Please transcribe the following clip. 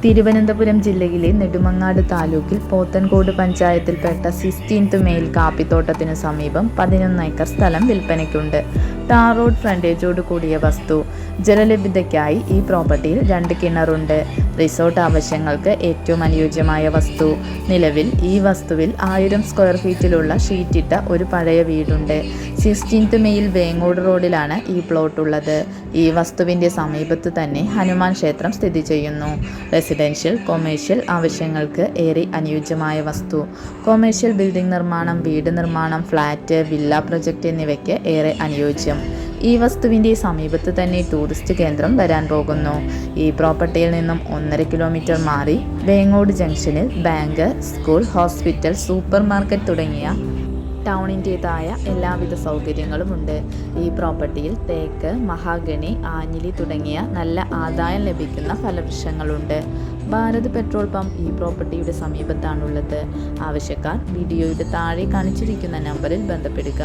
തിരുവനന്തപുരം ജില്ലയിലെ നെടുമങ്ങാട് താലൂക്കിൽ Pothencode പഞ്ചായത്തിൽപ്പെട്ട 16th mail കാപ്പിത്തോട്ടത്തിനു സമീപം 11 ഏക്കർ സ്ഥലം വിൽപ്പനയ്ക്കുണ്ട്. ടാർ റോഡ് ഫ്രണ്ടേജോട് കൂടിയ വസ്തു. ജലലഭ്യതയ്ക്കായി ഈ പ്രോപ്പർട്ടിയിൽ 2 കിണറുണ്ട്. റിസോർട്ട് ആവശ്യങ്ങൾക്ക് ഏറ്റവും അനുയോജ്യമായ വസ്തു. നിലവിൽ ഈ വസ്തുവിൽ 1000 സ്ക്വയർ ഫീറ്റിലുള്ള ഷീറ്റിട്ട ഒരു പഴയ വീടുണ്ട്. 16th മെയിൽ വേങ്ങോട് റോഡിലാണ് ഈ പ്ലോട്ട് ഉള്ളത്. ഈ വസ്തുവിൻ്റെ സമീപത്ത് തന്നെ ഹനുമാൻ ക്ഷേത്രം സ്ഥിതി ചെയ്യുന്നു. റെസിഡൻഷ്യൽ, കൊമേഴ്ഷ്യൽ ആവശ്യങ്ങൾക്ക് ഏറെ അനുയോജ്യമായ വസ്തു. കൊമേഴ്ഷ്യൽ ബിൽഡിംഗ് നിർമ്മാണം, വീട് നിർമ്മാണം, ഫ്ലാറ്റ്, വില്ല പ്രൊജക്റ്റ് എന്നിവയ്ക്ക് ഏറെ അനുയോജ്യം. ഈ വസ്തുവിൻ്റെ സമീപത്ത് തന്നെ ടൂറിസ്റ്റ് കേന്ദ്രം വരാൻ പോകുന്നു. ഈ പ്രോപ്പർട്ടിയിൽ നിന്നും 1.5 കിലോമീറ്റർ മാറി വേങ്ങോട് ജംഗ്ഷനിൽ bank, school, hospital, super market തുടങ്ങിയ ടൗണിൻ്റേതായ എല്ലാവിധ സൗകര്യങ്ങളുമുണ്ട്. ഈ പ്രോപ്പർട്ടിയിൽ തേക്ക്, മഹാഗണി, ആഞ്ഞിലി തുടങ്ങിയ നല്ല ആദായം ലഭിക്കുന്ന ഫലവൃക്ഷങ്ങളുണ്ട്. ഭാരത് പെട്രോൾ പമ്പ് ഈ പ്രോപ്പർട്ടിയുടെ സമീപത്താണുള്ളത്. ആവശ്യക്കാർ വീഡിയോയുടെ താഴെ കാണിച്ചിരിക്കുന്ന നമ്പറിൽ ബന്ധപ്പെടുക.